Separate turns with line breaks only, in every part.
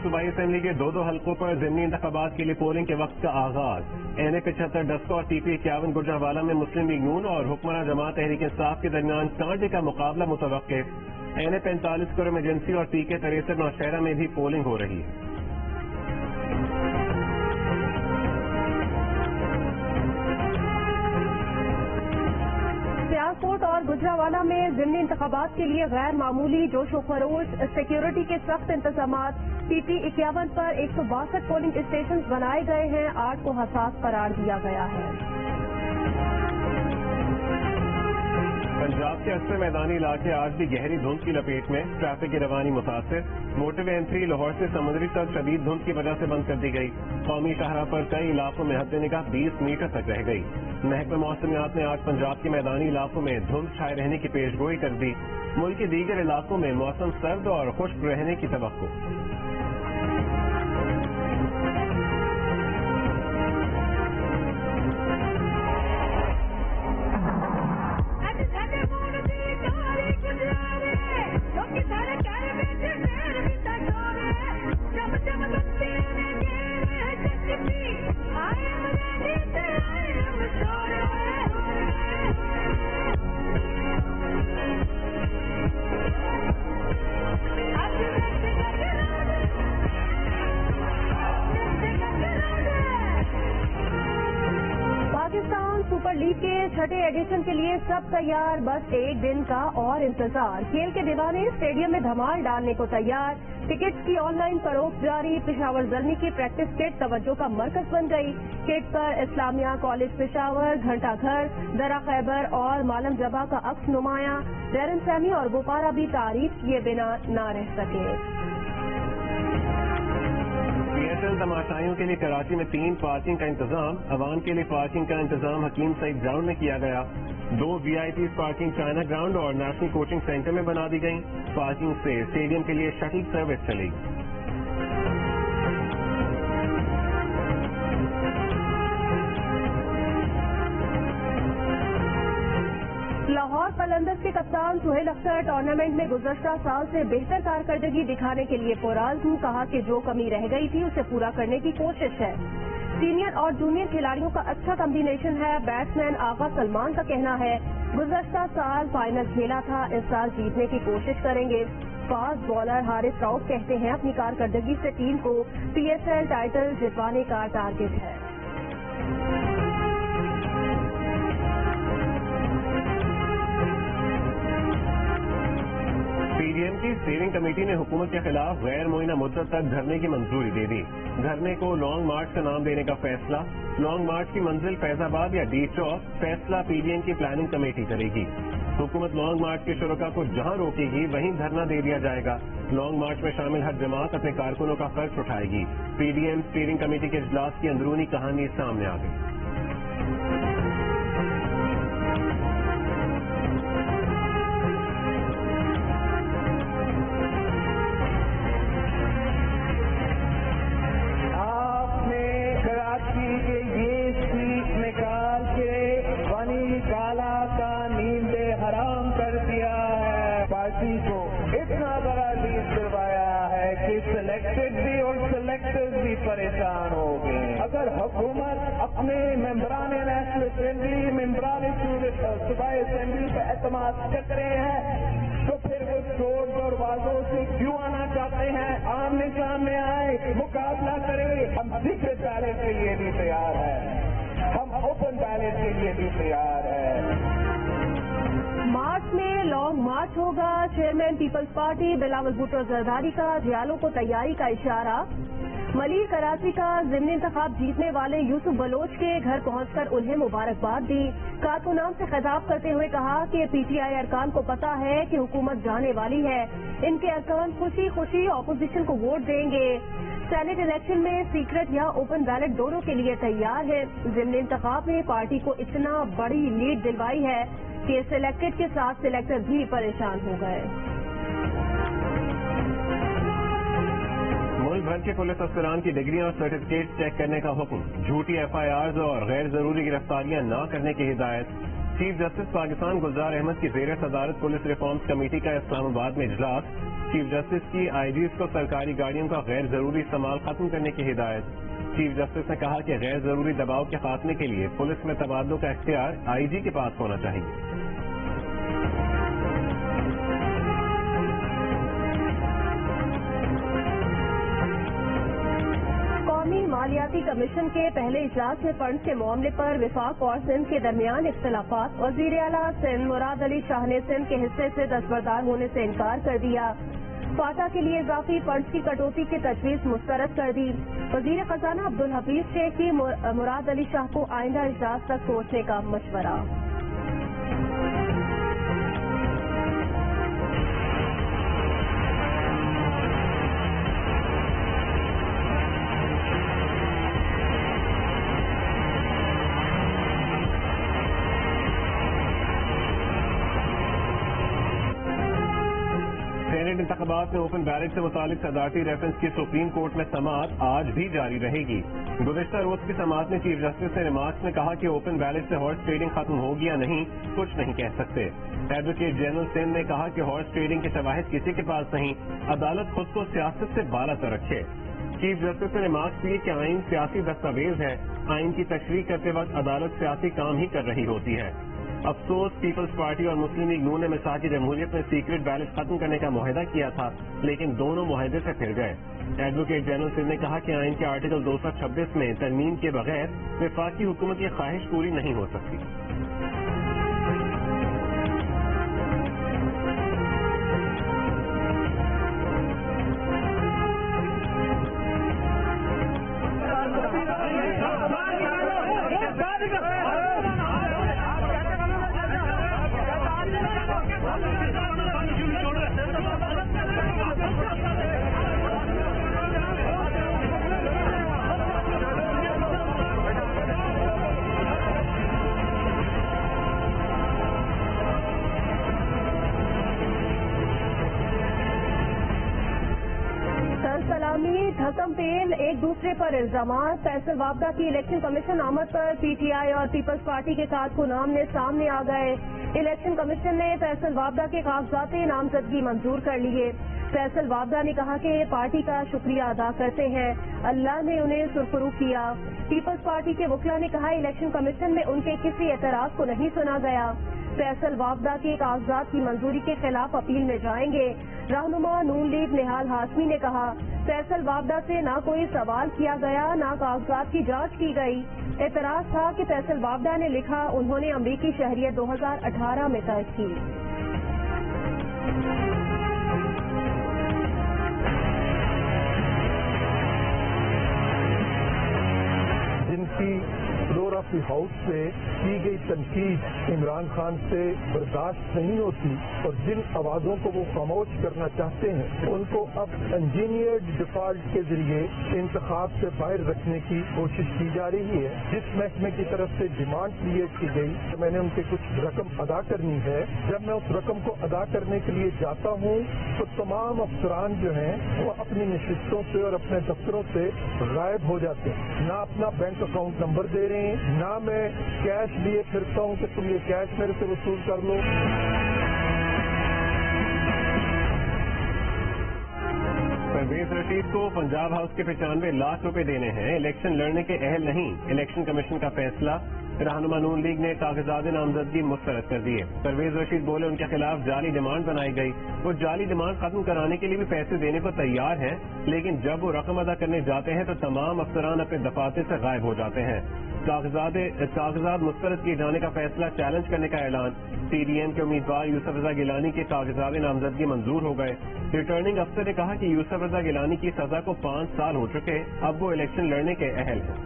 صوبائی اسمبلی کے دو حلقوں پر ضمنی انتخابات کے لیے پولنگ کے وقت کا آغاز این اے 75 ڈسکا اور ٹی پی 51 گجرانوالہ میں مسلم لیگ نون اور حکمراں جماعت تحریک انصاف کے درمیان کانٹے کا مقابلہ متوقع این اے 45 کرم ایجنسی اور پی کے 63 نوشہرہ میں بھی پولنگ ہو رہی ہے.
سیالکوٹ اور گجرانوالہ میں ضمنی انتخابات کے لیے غیر معمولی جوش و خروش، سیکیورٹی کے سخت انتظامات. ٹی پی 51 پر 162 پولنگ اسٹیشنز بنائے گئے ہیں، 8 کو حساس قرار دیا گیا ہے.
پنجاب کے اکثر میدانی علاقے آج بھی گہری دھند کی لپیٹ میں، ٹریفک کی روانی متاثر. موٹر وے M3 لاہور سے سمندری تک شدید دھند کی وجہ سے بند کر دی گئی. قومی شاہراہ پر کئی علاقوں میں حد نگاہ 20 میٹر تک رہ گئی. محکمہ موسمیات نے آج پنجاب کے میدانی علاقوں میں دھند چھائے رہنے کی پیش گوئی کر دی. ملک کے دیگر علاقوں میں موسم سرد اور خشک رہنے کی توقع.
سپر لیگ کے چھٹے ایڈیشن کے لیے سب تیار، بس ایک دن کا اور انتظار. کھیل کے دیوانے اسٹیڈیم میں دھمال ڈالنے کو تیار. ٹکٹس کی آن لائن فروخت جاری. پشاور زلمی کی پریکٹس کٹ توجہ کا مرکز بن گئی. کٹ پر اسلامیہ کالج پشاور، گھنٹہ گھر، درہ خیبر اور مالم جبہ کا عکس نمایاں. ڈیرن سیمی اور گوپارا بھی تعریف کیے بنا نہ رہ سکے.
تماشائیوں کے لیے کراچی میں 3 پارکنگ کا انتظام. عوام کے لیے پارکنگ کا انتظام حکیم سعید گراؤنڈ میں کیا گیا. 2 VIP پارکنگ چائنا گراؤنڈ اور نیشنل کوچنگ سینٹر میں بنا دی گئی. پارکنگ سے اسٹیڈیم کے لیے شٹل سروس چلے گی.
لاہور قلندرز کے کپتان سہیل اختر ٹورنامنٹ میں گزشتہ سال سے بہتر کارکردگی دکھانے کے لیے پرعزم. کہا کہ جو کمی رہ گئی تھی اسے پورا کرنے کی کوشش ہے. سینئر اور جونیئر کھلاڑیوں کا اچھا کمبینیشن ہے. بیٹسمین آغا سلمان کا کہنا ہے گزشتہ سال فائنل کھیلا تھا، اس سال جیتنے کی کوشش کریں گے. فاسٹ بالر حارث راؤف کہتے ہیں اپنی کارکردگی سے ٹیم کو PSL ٹائٹل جتوانے کا ٹارگٹ ہے.
PDM کی اسٹیئرنگ کمیٹی نے حکومت کے خلاف غیر معینہ مدت تک دھرنے کی منظوری دے دی. دھرنے کو لانگ مارچ کا نام دینے کا فیصلہ. لانگ مارچ کی منزل فیض آباد یا ڈی چوک، فیصلہ PDM کی پلاننگ کمیٹی کرے گی. حکومت لانگ مارچ کے شرکاء کو جہاں روکے گی وہیں دھرنا دے دیا جائے گا. لانگ مارچ میں شامل ہر جماعت اپنے کارکنوں کا خرچ اٹھائے گی. PDM اسٹیئرنگ کمیٹی کے اجلاس کی اندرونی کہانی سامنے آ گئی.
کو اتنا بڑا لیڈ دلوایا ہے کہ سلیکٹڈ بھی اور سلیکٹرز بھی پریشان ہو گئے. اگر حکومت اپنے ممبران نیشنل اسمبلی، ممبران صوبائی اسمبلی پہ اعتماد کر رہے ہیں تو پھر وہ چور دروازوں سے کیوں آنا چاہتے ہیں؟ آمنے سامنے آئے، مقابلہ کریں. ہم سیکرٹ بیلٹ کے لیے بھی تیار ہیں، ہم اوپن بیلٹ کے لیے بھی تیار ہیں.
مارچ میں لانگ مارچ ہوگا. چیئرمین پیپلز پارٹی بلاول بھٹو زرداری کا جیالوں کو تیاری کا اشارہ. ملیر کراچی کا ضمنی انتخاب جیتنے والے یوسف بلوچ کے گھر پہنچ کر انہیں مبارکباد دی. کارکنان سے خطاب کرتے ہوئے کہا کہ PTI ارکان کو پتا ہے کہ حکومت جانے والی ہے. ان کے ارکان خوشی خوشی اپوزیشن کو ووٹ دیں گے. سینٹ الیکشن میں سیکرٹ یا اوپن بیلٹ دونوں کے لیے تیار ہے. ضمنی انتخاب میں پارٹی کو اتنا بڑی لیڈ دلوائی ہے کہ سلیکٹڈ کے ساتھ سلیکٹر بھی پریشان ہو گئے.
ملک بھر کے پولیس افسران کی ڈگریاں اور سرٹیفکیٹ چیک کرنے کا حکم. جھوٹی FIRs اور غیر ضروری گرفتاریاں نہ کرنے کی ہدایت. چیف جسٹس پاکستان گلزار احمد کی زیر صدارت پولیس ریفارمز کمیٹی کا اسلام آباد میں اجلاس، چیف جسٹس کی آئی جیز کو سرکاری گاڑیوں کا غیر ضروری استعمال ختم کرنے کی ہدایت۔ چیف جسٹس نے کہا کہ غیر ضروری دباؤ کے خاتمے کے لیے پولیس میں تبادلوں کا اختیار آئی جی کے پاس ہونا چاہیے۔
مالیاتی کمیشن کے پہلے اجلاس میں فنڈز کے معاملے پر وفاق اور سندھ کے درمیان اختلافات، وزیر اعلیٰ سندھ مراد علی شاہ نے سندھ کے حصے سے دستبردار ہونے سے انکار کر دیا۔ فاٹا کے لیے اضافی فنڈز کی کٹوتی کی تجویز مسترد کر دی۔ وزیر خزانہ عبدالحفیظ شیخ کی مراد علی شاہ کو آئندہ اجلاس تک سوچنے کا مشورہ۔
سینیٹ انتخابات میں اوپن بیلٹ سے متعلق صدارتی ریفرنس کی سپریم کورٹ میں سماعت آج بھی جاری رہے گی۔ گزشتہ روز کی سماعت میں چیف جسٹس نے ریمارکس میں کہا کہ اوپن بیلٹ سے ہارس ٹریڈنگ ختم ہوگی یا نہیں کچھ نہیں کہہ سکتے۔ ایڈوکیٹ جنرل سندھ نے کہا کہ ہارس ٹریڈنگ کے شواہد کسی کے پاس نہیں، عدالت خود کو سیاست سے بالا تر رکھے۔ چیف جسٹس نے ریمارکس کیے کہ آئین سیاسی دستاویز ہے، آئین کی تشریح کرتے وقت عدالت سیاسی کام ہی کر رہی ہوتی ہے۔ افسوس پیپلز پارٹی اور مسلم لیگ نون نے مساق جمہوریت میں سیکرٹ بیلٹ ختم کرنے کا معاہدہ کیا تھا، لیکن دونوں معاہدے سے پھر گئے۔ ایڈوکیٹ جنرل سندھ نے کہا کہ آئین کے آرٹیکل 226 میں ترمیم کے بغیر وفاقی حکومت کی خواہش پوری نہیں ہو سکتی۔
دھکم تیل ایک دوسرے پر الزامات، فیصل وابدہ کی الیکشن کمیشن آمد پر پی ٹی آئی اور پیپلز پارٹی کے کارکن آمنے سامنے آ گئے۔ الیکشن کمیشن نے فیصل وابدہ کے کاغذات نامزدگی منظور کر لیے۔ فیصل وابدہ نے کہا کہ پارٹی کا شکریہ ادا کرتے ہیں، اللہ نے انہیں سرخرو کیا۔ پیپلز پارٹی کے وکلا نے کہا الیکشن کمیشن میں ان کے کسی اعتراض کو نہیں سنا گیا۔ فیصل وابدہ کے کاغذات کی منظوری کے خلاف اپیل میں جائیں گے۔ رہنما نون لیگ نہال ہاشمی نے کہا فیصل وابدہ سے نہ کوئی سوال کیا گیا، نہ کاغذات کی جانچ کی گئی۔ اعتراض تھا کہ فیصل وابدہ نے لکھا انہوں نے امریکی شہریت 2018 میں طے کی۔
جن کی فلور آف دی ہاؤس سے کی گئی تنقید عمران خان سے برداشت نہیں ہوتی اور جن آوازوں کو وہ خاموش کرنا چاہتے ہیں ان کو اب انجینئرڈ ڈیفالٹ کے ذریعے انتخاب سے باہر رکھنے کی کوشش کی جا رہی ہے۔ جس محکمے کی طرف سے ڈیمانڈ کریٹ کی گئی کہ میں نے ان کے کچھ رقم ادا کرنی ہے، جب میں اس رقم کو ادا کرنے کے لیے جاتا ہوں تو تمام افسران جو ہیں وہ اپنی نشستوں سے اور اپنے دفتروں سے غائب ہو جاتے ہیں، نہ اپنا بینک اکاؤنٹ نمبر دے رہے ہیں، نہ میں کیش لیے پھرتا ہوں کہ تم یہ کیش میرے سے وصول کر لو۔
پرویز رشید کو پنجاب ہاؤس کے 95 لاکھ روپے دینے ہیں، الیکشن لڑنے کے اہل نہیں، الیکشن کمیشن کا فیصلہ۔ رہنما نون لیگ نے کاغذات نامزدگی مسترد کر دیے۔ پرویز رشید بولے ان کے خلاف جعلی ڈیمانڈ بنائی گئی، وہ جعلی ڈیمانڈ ختم کرانے کے لیے بھی پیسے دینے کو تیار ہیں، لیکن جب وہ رقم ادا کرنے جاتے ہیں تو تمام افسران اپنے دفاتر سے غائب ہو جاتے ہیں۔ کاغذات مسترد کیے جانے کا فیصلہ چیلنج کرنے کا اعلان۔ ٹی ڈی ایم کے امیدوار یوسف رضا گیلانی کے کاغذات نامزدگی منظور ہو گئے۔ ریٹرننگ افسر نے کہا کہ یوسف رضا گیلانی کی سزا کو 5 سال ہو چکے، اب وہ الیکشن لڑنے کے اہل ہیں۔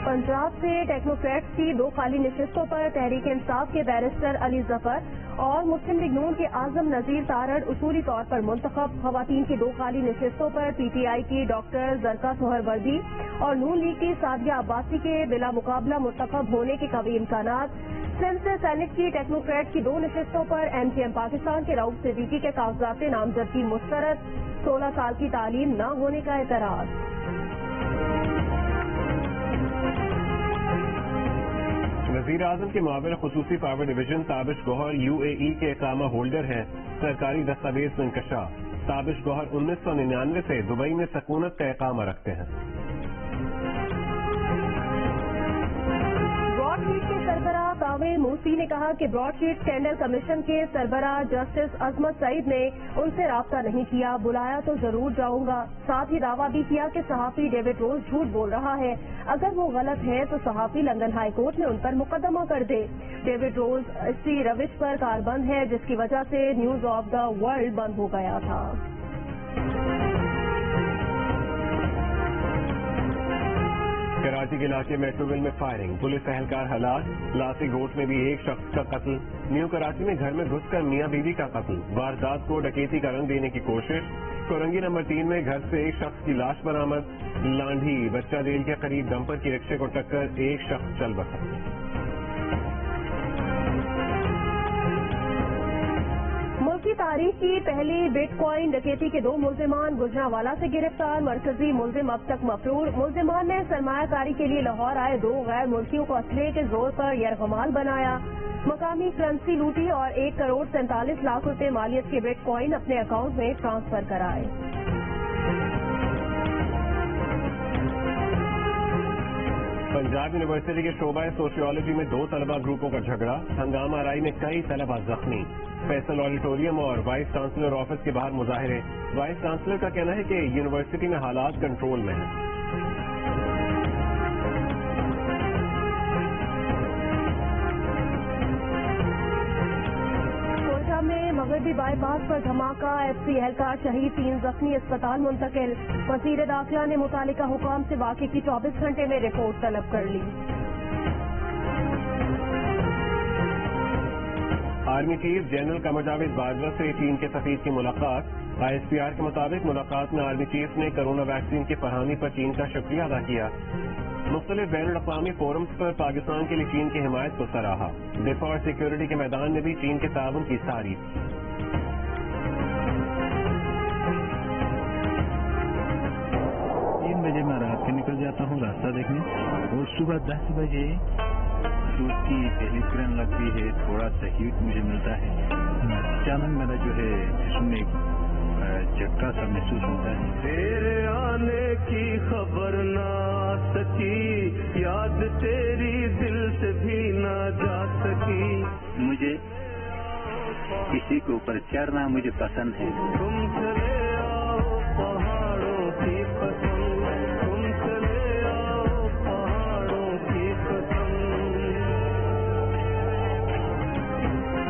پنجاب سے ٹیکنوکریٹس کی 2 خالی نشستوں پر تحریک انصاف کے بیرسٹر علی ظفر اور مسلم لیگ نون کے اعظم نذیر تارڑ اصولی طور پر منتخب۔ خواتین کی 2 خالی نشستوں پر پی ٹی آئی کی ڈاکٹر زرکا سہروردی اور نون لیگ کی سعدیہ عباسی کے بلا مقابلہ منتخب ہونے کے قوی امکانات۔ سندھ سے سینٹ کی ٹیکنوکریٹ کی 2 نشستوں پر MKM پاکستان کے رؤف صدیقی کے کاغذات نامزدگی مسترد، 16 سال کی تعلیم نہ ہونے کا اعتراض۔
وزیر اعظم کے معاون خصوصی پاور ڈویژن تابش گوہر UAE کے اقامہ ہولڈر ہیں، سرکاری دستاویز میں انکشاف۔ تابش گوہر 1999 سے دبئی میں سکونت کا اقامہ رکھتے ہیں۔
براڈ شیٹ کے سربراہ کاوے موسی نے کہا کہ براڈ شیٹ اسکینڈل کمیشن کے سربراہ جسٹس عظمت سعید نے ان سے رابطہ نہیں کیا، بلایا تو ضرور جاؤں گا۔ ساتھ ہی دعویٰ بھی کیا کہ صحافی ڈیوڈ روز جھوٹ بول رہا ہے، اگر وہ غلط ہے تو صحافی لندن ہائی کورٹ میں ان پر مقدمہ کر دے۔ ڈیوڈ روز اسی روش پر کاربند ہے جس کی وجہ سے نیوز آف دا ورلڈ بند ہو گیا تھا۔
کراچی کے علاقے میٹروول میں فائرنگ، پولیس اہلکار ہلاک، لاسی گوٹ میں بھی ایک شخص کا قتل، نیو کراچی میں گھر میں گھس کر میاں بیوی کا قتل، واردات کو ڈکیتی کا رنگ دینے کی کوشش، کورنگی نمبر 3 میں گھر سے ایک شخص کی لاش برآمد، لانڈھی بچہ ریل کے قریب ڈمپر کی رکشے کو ٹکر، ایک شخص چل بسا۔
ملک کی تاریخ کی پہلی بٹ کوائن ڈکیتی کے 2 ملزمان گجرانوالہ سے گرفتار، مرکزی ملزم اب تک مفرور۔ ملزمان نے سرمایہ کاری کے لیے لاہور آئے 2 غیر ملکیوں کو اسلحے کے زور پر یرغمال بنایا، مقامی کرنسی لوٹی اور 1 کروڑ 47 لاکھ روپے مالیت کے بٹ کوائن اپنے اکاؤنٹ میں ٹرانسفر کرائے۔
پنجاب یونیورسٹی کے شعبہ سوشیولوجی میں 2 طلبہ گروپوں کا جھگڑا، ہنگامہ آرائی میں کئی طلبہ زخمی، فیصل آڈیٹوریم اور وائس چانسلر آفس کے باہر مظاہرے، وائس چانسلر کا کہنا ہے کہ یونیورسٹی میں حالات کنٹرول میں ہیں۔
کوئٹہ میں مغربی بائی پاس پر دھماکہ، FC اہلکار شہید، 3 زخمی، اسپتال منتقل۔ وزیر داخلہ نے متعلقہ حکام سے واقعے کی 24 گھنٹے میں رپورٹ طلب کر لی۔
Army chief general Qamar Javed Bajwa سے چین کے سفیر کی ملاقات، ISPR کے مطابق ملاقات میں آرمی چیف نے کرونا ویکسین کی فراہمی پر چین کا شکریہ ادا کیا۔ مختلف بین الاقوامی فورمز پر پاکستان کے لیے چین کی حمایت کو سراہا، دفاع اور سیکیورٹی کے میدان میں بھی چین کے تعاون کی تعریف۔
3 بجے میں رات کے نکل جاتا ہوں راستہ دیکھنے، اور صبح 10 بجے دودھ کی پہلی کرن لگتی ہے، تھوڑا سا ہیٹ مجھے ملتا ہے، اچانک میرا جو ہے جسم میں جھٹکا سا محسوس ہوتا ہے۔
تیرے آنے کی خبر نہ سکی، یاد تیری دل سے بھی نہ جا سکی،
مجھے کسی کے اوپر چڑھنا مجھے پسند ہے۔
تم چلے آؤ پہاڑوں کی پسند، تم چلے آؤ پہاڑوں کی پسند۔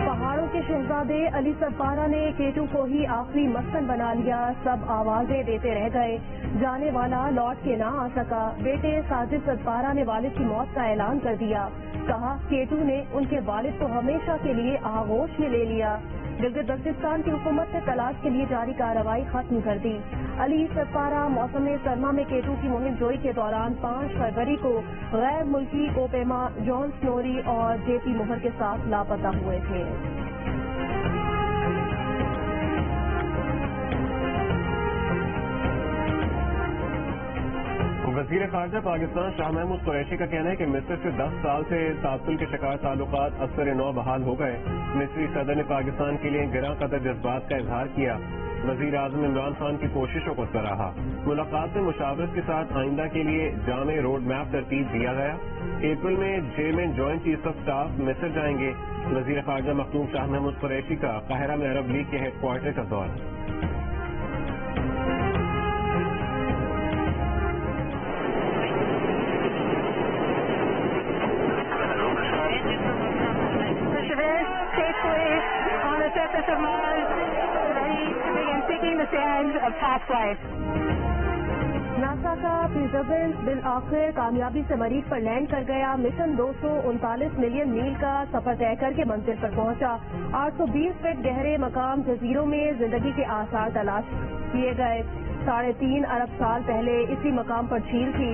پہاڑوں کے شہزادے علی سدپارہ نے کیٹو کو ہی آخری مسکن بنا لیا، سب آوازیں دیتے رہ گئے، جانے والا لوٹ کے نہ آ سکا۔ بیٹے ساجد سدپارہ نے والد کی موت کا اعلان کر دیا، کہا کیٹو نے ان کے والد کو ہمیشہ کے لیے آغوش میں لے لیا۔ گلگت بلتستان کی حکومت نے تلاش کے لیے جاری کارروائی ختم کر دی۔ علی سدپارہ موسم سرما میں کیٹو کی مہم جوئی کے دوران 5 فروری کو غیر ملکی اوپیما جان سنوری اور JP مہر کے ساتھ لاپتہ ہوئے تھے۔
وزیر خارجہ پاکستان شاہ محمود قریشی کا کہنا ہے کہ مصر سے 10 سال سے تعطل کے شکار تعلقات اثر نو بحال ہو گئے۔ مصری صدر نے پاکستان کے لیے گراں قدر جذبات کا اظہار کیا، وزیر اعظم عمران خان کی کوششوں کو سراہا۔ ملاقات میں مشاورت کے ساتھ آئندہ کے لیے جامع روڈ میپ ترتیب دیا گیا۔ اپریل میں chairman joint chief of staff مصر جائیں گے۔ وزیر خارجہ مخدوم شاہ محمود قریشی کا قاہرہ میں عرب لیگ کے ہیڈ کوارٹر کا دورہ۔
ناسا کا پرزیورنس بالآخر کامیابی سے مریخ پر لینڈ کر گیا۔ مشن 239 ملین میل کا سفر طے کر کے منزل پر پہنچا۔ 820 فٹ گہرے مقام جزیروں میں زندگی کے آثار تلاش کیے گئے۔ 3.5 ارب سال پہلے اسی مقام پر جھیل تھی۔